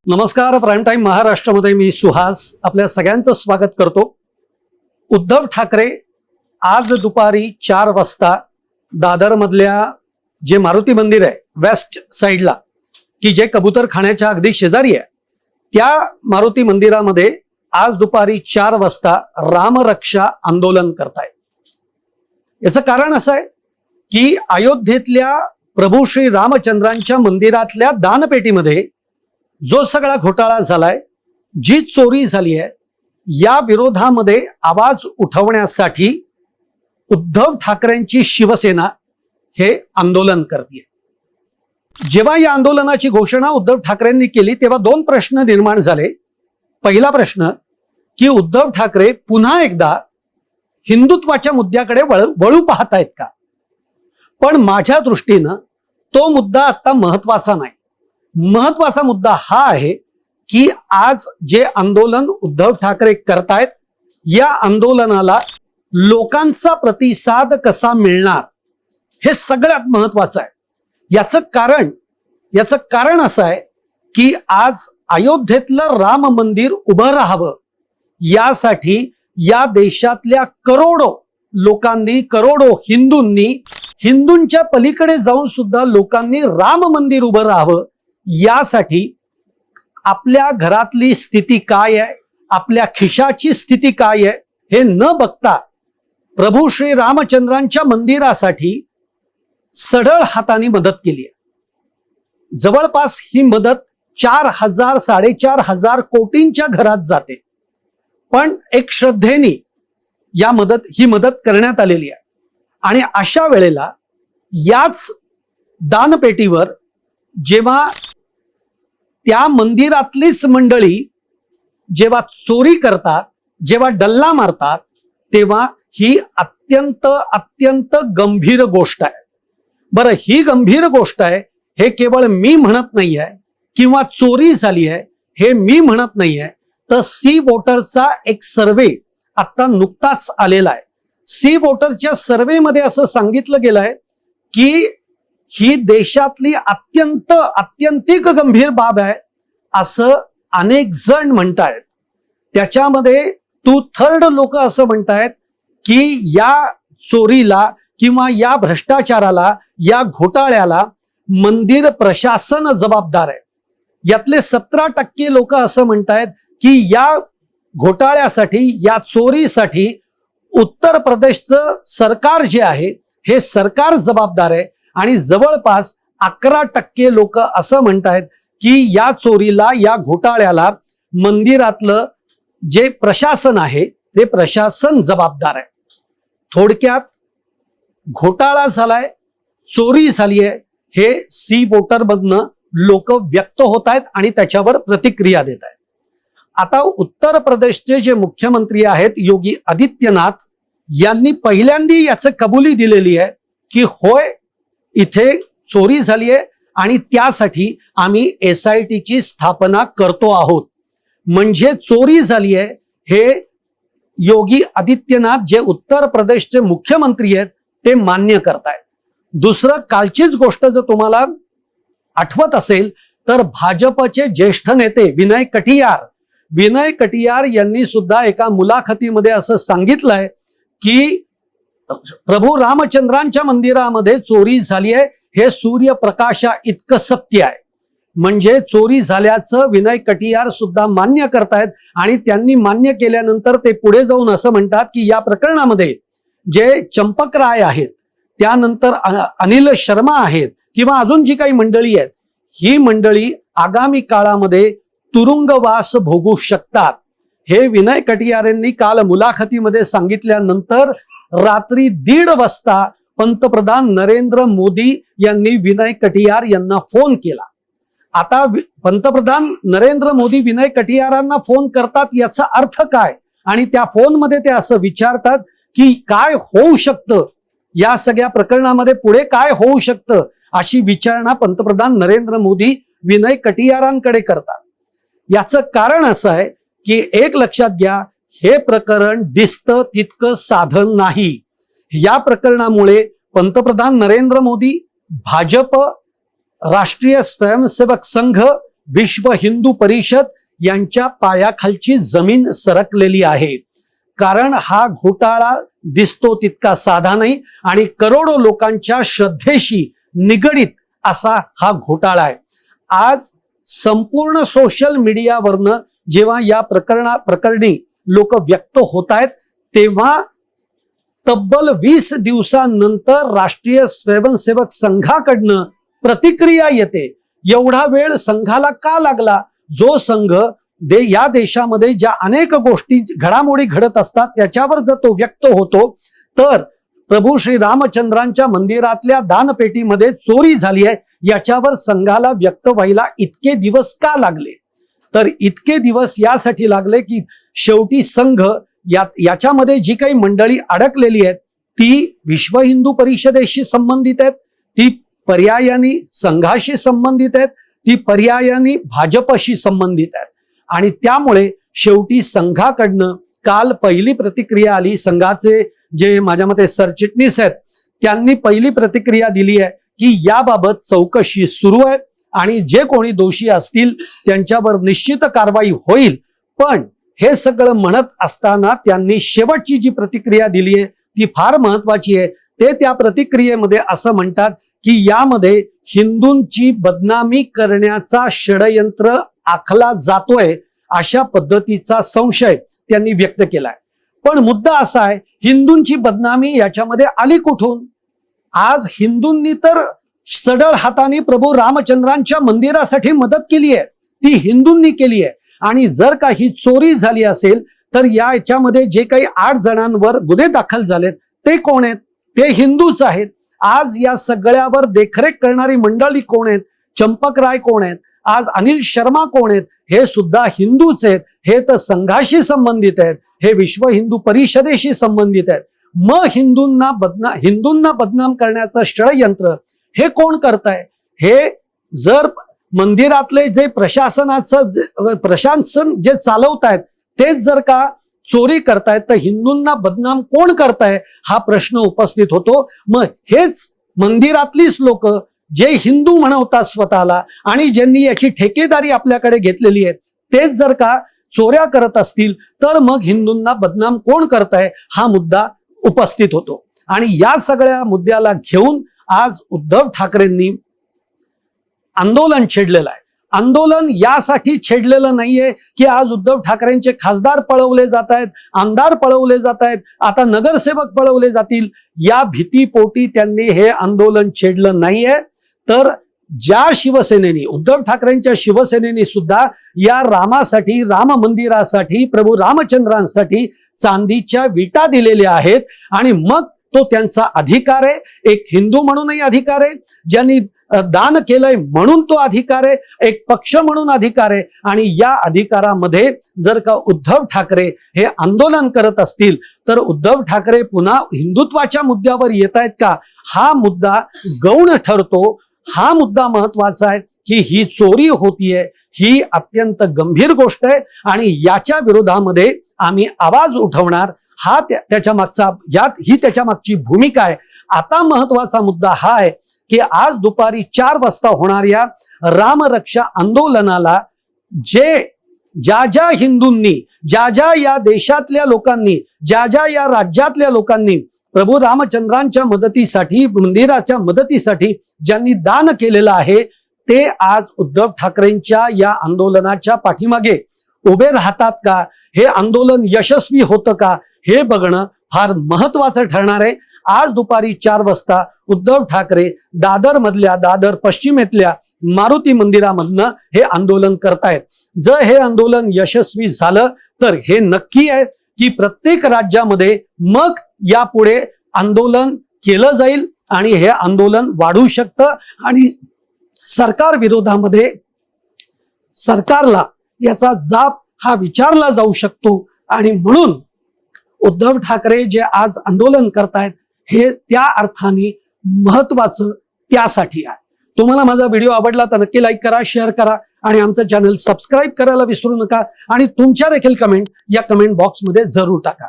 नमस्कार. Prime time महाराष्ट्रामध्ये मी सुहास आपल्या सगळ्यांचं स्वागत करतो. उद्धव ठाकरे आज दुपारी 4 वाजता दादर मधल्या जे मारुती मंदिर आहे वेस्ट साइडला, की जे कबूतरखान्याच्या अगदी शेजारी आहे, त्या मारुती मंदिरामध्ये आज दुपारी 4 वाजता रामरक्षा आंदोलन करतायत. याचं कारण असं आहे की अयोध्येतल्या प्रभू श्री रामचंद्रांच्या मंदिरातल्या दानपेटीमध्ये जो सगळा घोटाळा झालाय, जी चोरी झाली आहे, या विरोधामध्ये आवाज उठवण्यासाठी उद्धव ठाकरेंची शिवसेना हे आंदोलन करते. जेव्हा या आंदोलनाची घोषणा उद्धव ठाकरेंनी केली तेव्हा 2 प्रश्न निर्माण झाले. पहिला प्रश्न की उद्धव ठाकरे पुन्हा एकदा हिंदुत्वाच्या मुद्द्याकडे वळू पाहतायत का? पण माझ्या दृष्टीनं तो मुद्दा आता महत्वाचा नाही. महत्वाचा मुद्दा हा आहे की आज जे आंदोलन उद्धव ठाकरे करतायत, या आंदोलनाला लोकांचा प्रतिसाद कसा मिळणार हे सगळ्यात महत्वाचं आहे. याचं कारण असं आहे की आज अयोध्येतलं राम मंदिर उभं राहावं यासाठी या देशातल्या करोडो लोकांनी, करोडो हिंदूंच्या पलीकडे जाऊन सुद्धा लोकांनी राम मंदिर उभं राहावं यासाठी आपल्या घरातली स्थिती काय आहे, आपल्या खिशाची स्थिती काय आहे हे न बघता प्रभू श्री रामचंद्रांच्या मंदिरासाठी सढळ हाताने मदत केली आहे. जवळपास ही मदत 4,000-4,500 कोटींच्या घरात जाते. पण एक श्रद्धेने ही मदत करण्यात आलेली आहे. आणि अशा वेळेला याच दानपेटीवर जेव्हा त्या मंदिरातलीच मंडळी जेव्हा चोरी करतात, जेव्हा डल्ला मारतात, तेव्हा ही अत्यंत गंभीर गोष्ट आहे. बरं, ही गंभीर गोष्ट आहे हे केवळ मी म्हणत नाही आहे, किंवा चोरी झाली आहे हे मी म्हणत नाही आहे, तर सी वोटरचा एक सर्वे आता नुकताच आलेला आहे. सी वोटरच्या सर्वेमध्ये असं सांगितलं गेलंय की ही देशातली अत्यंतिक गंभीर बाब आहे असं अनेक जण म्हणतायत. त्याच्यामध्ये 2/3 लोक असं म्हणतायत की या चोरीला किंवा या भ्रष्टाचाराला, या घोटाळ्याला मंदिर प्रशासन जबाबदार आहे. यातले 17% लोक असं म्हणतायत की या घोटाळ्यासाठी, या चोरीसाठी उत्तर प्रदेशचं सरकार जे आहे हे सरकार जबाबदार आहे. आणि जवळपास 11% लोक असं म्हणतायत की या चोरीला, या घोटाळ्याला मंदिरातलं जे प्रशासन आहे ते प्रशासन जबाबदार आहे. थोडक्यात घोटाळा झालाय, चोरी झाली आहे हे सी वोटर मधनं लोक व्यक्त होत आहेत आणि त्याच्यावर प्रतिक्रिया देत आहेत. आता उत्तर प्रदेशचे जे मुख्यमंत्री आहेत योगी आदित्यनाथ यांनी पहिल्यांदा याचं कबुली दिलेली आहे की होय, इथे चोरी झाली आहे आणि त्यासाठी आम्ही SIT ची स्थापना करतो आहोत. म्हणजे चोरी झाली आहे हे योगी आदित्यनाथ जे उत्तर प्रदेशचे मुख्यमंत्री आहेत ते मान्य करतायत. दुसरं, कालचीच गोष्ट जर तुम्हाला आठवत असेल तर भाजपचे ज्येष्ठ नेते विनय कटियार यांनी सुद्धा एका मुलाखतीमध्ये असं सांगितलंय की प्रभू रामचंद्रांच्या मंदिरामध्ये चोरी झाली आहे हे सूर्यप्रकाशा इतकं सत्य आहे. म्हणजे चोरी झाल्याचं विनय कटियार सुद्धा मान्य करतायत. आणि त्यांनी मान्य केल्यानंतर ते पुढे जाऊन असं म्हणतात की या प्रकरणामध्ये जे चंपक राय आहेत, त्यानंतर अनिल शर्मा आहेत, किंवा अजून जी काही मंडळी आहेत, ही मंडळी आगामी काळामध्ये तुरुंगवास भोगू शकतात. हे विनय कटियार यांनी काल मुलाखतीमध्ये सांगितल्यानंतर रात्री 1:30 वाजता पंतप्रधान नरेंद्र मोदी यांनी विनय कटियार यांना फोन केला. आता पंतप्रधान नरेंद्र मोदी विनय कटियारांना फोन करतात याचा अर्थ काय? आणि त्या फोनमध्ये ते असं विचारतात की काय होऊ शकतं, या सगळ्या प्रकरणामध्ये पुढे काय होऊ शकतं, अशी विचारणा पंतप्रधान नरेंद्र मोदी विनय कटियारांकडे करतात. याचं कारण असं आहे की एक लक्षात घ्या, हे प्रकरण दिसतं तितकं साधन नाही. या प्रकरणामुळे पंतप्रधान नरेंद्र मोदी, भाजप, राष्ट्रीय स्वयंसेवक संघ विश्व हिंदू परिषद यांच्या पायाखालची जमीन सरकलेली आहे. कारण हा घोटाळा दिसतो तितका साधा नाही आणि करोडो लोकांच्या श्रद्धेशी निगडित असा हा घोटाळा आहे. आज संपूर्ण सोशल मीडियावरनं जेव्हा या प्रकरणी लोक व्यक्त होत आहेत, तेव्हा तब्बल 20 दिवसांनंतर राष्ट्रीय स्वयंसेवक संघाकडनं प्रतिक्रिया येते. एवढा वेळ संघाला का लागला? जो संघ या देशामध्ये ज्या अनेक गोष्टी घडामोडी घडत असतात त्याच्यावर जर तो व्यक्त होतो, तर प्रभू श्री रामचंद्रांच्या मंदिरातल्या दानपेटीमध्ये चोरी झाली आहे याच्यावर संघाला व्यक्त व्हायला इतके दिवस का लागले? तर इतके दिवस यासाठी लागले की शेवटी संघ याच्यामध्ये जी काही मंडळी अडकलेली आहेत ती विश्व हिंदू परिषदेशी संबंधित आहेत, ती पर्यायाने संघाशी संबंधित आहेत, ती पर्यायाने भाजपशी संबंधित आहेत. आणि त्यामुळे शेवटी संघाकडनं काल पहिली प्रतिक्रिया आली. संघाचे जे माझ्या मते सरचिटणीस आहेत त्यांनी पहिली प्रतिक्रिया दिली आहे की याबाबत चौकशी सुरू आहे आणि जे कोणी दोषी असतील त्यांच्यावर निश्चित कारवाई होईल. पण हे सगळं म्हणत असताना त्यांनी शेवटची जी प्रतिक्रिया दिली आहे ती फार महत्वाची आहे. ते त्या प्रतिक्रियेमध्ये असं म्हणतात की यामध्ये हिंदूंची बदनामी करण्याचा षडयंत्र आखला जातोय अशा पद्धतीचा संशय त्यांनी व्यक्त केलाय. पण मुद्दा असा आहे, हिंदूंची बदनामी याच्यामध्ये आली कुठून? आज हिंदूंनी तर सढळ हाताने प्रभू रामचंद्रांच्या मंदिरासाठी मदत केली आहे, ती हिंदूंनी केली आहे. आणि जर का ही चोरी झाली असेल तर याच्यामध्ये जे काही 8 जणांवर गुन्हे दाखल झालेत ते कोण आहेत? ते हिंदूच आहेत. आज या सगळ्यावर देखरेख करणारी मंडळी कोण आहेत? चंपक राय कोण आहेत? आज अनिल शर्मा कोण आहेत? हे सुद्धा हिंदूच आहेत. हे तर संघाशी संबंधित आहेत, हे विश्व हिंदू परिषदेशी संबंधित आहेत. मग हिंदूंना बदनाम करण्याचं षडयंत्र हे कोण करताय? हे जर मंदिरातले जे प्रशासन जे चालवतायत तेच जर का चोरी करतायत तर हिंदूंना बदनाम कोण करताय हा प्रश्न उपस्थित होतो. मग हेच मंदिरातलीच लोक जे हिंदू म्हणवतात स्वतःला आणि ज्यांनी याची ठेकेदारी आपल्याकडे घेतलेली आहे तेच जर का चोऱ्या करत असतील तर मग हिंदूंना बदनाम कोण करताय हा मुद्दा उपस्थित होतो. आणि या सगळ्या मुद्द्याला घेऊन आज उद्धव ठाकरेंनी आंदोलन छेडलेलं आहे. आंदोलन यासाठी छेडलेलं नाहीये की आज उद्धव ठाकरेंचे खासदार पळवले जात आहेत, आमदार पळवले जात आहेत, आता नगरसेवक पळवले जातील या भीतीपोटी त्यांनी हे आंदोलन छेडलं नाहीये. तर ज्या शिवसेनेने, उद्धव ठाकरेंच्या शिवसेनेने सुद्धा या रामासाठी, राम मंदिरासाठी, प्रभू रामचंद्रांसाठी चांदीच्या विटा दिलेल्या आहेत आणि मग तो त्यांचा अधिकार आहे. एक हिंदू म्हणूनही अधिकार आहे, ज्यांनी दान केलंय म्हणून तो अधिकार आहे, एक पक्ष म्हणून अधिकार आहे. आणि या अधिकारामध्ये जर का उद्धव ठाकरे हे आंदोलन करत असतील तर उद्धव ठाकरे पुन्हा हिंदुत्वाच्या मुद्द्यावर येत आहेत का हा मुद्दा गौण ठरतो. हा मुद्दा महत्वाचा आहे की ही चोरी होतीये, ही अत्यंत गंभीर गोष्ट आहे आणि याच्या विरोधामध्ये आम्ही आवाज उठवणार. हा त्याच्या मागची भूमिका आहे. आता महत्वाचा मुद्दा हा आहे की आज दुपारी 4 वाजता होणाऱ्या रामरक्षा आंदोलनाला ज्या हिंदूंनी, ज्या या देशातल्या लोकांनी, ज्या या राज्यातल्या लोकांनी प्रभू रामचंद्रांच्या मदतीसाठी, मंदिराच्या मदतीसाठी ज्यांनी दान केलेलं आहे ते आज उद्धव ठाकरेंच्या या आंदोलनाच्या पाठीमागे उभे राहतात का? हे आंदोलन यशस्वी होतं का हे बघणं फार महत्वाचं ठरणार आहे. आज दुपारी 4 वाजता उद्धव ठाकरे दादर पश्चिमेतल्या मारुती मंदिरामधनं हे आंदोलन करतायत. जर हे आंदोलन यशस्वी झालं तर हे नक्की आहे की प्रत्येक राज्यामध्ये मग यापुढे आंदोलन केलं जाईल आणि हे आंदोलन वाढू शकतं आणि सरकार विरोधामध्ये सरकारला याचा जाब हा विचारला जाऊ शकतो. आणि म्हणून उद्धव ठाकरे जे आज आंदोलन करतायत हे त्या अर्थाने महत्वाचं त्यासाठी आहे. तुम्हाला माझा व्हिडिओ आवडला तर नक्की लाईक करा, शेअर करा आणि आमचं चॅनल सबस्क्राईब करायला विसरू नका. आणि तुमच्या देखील कमेंट या कमेंट बॉक्समध्ये जरूर टाका.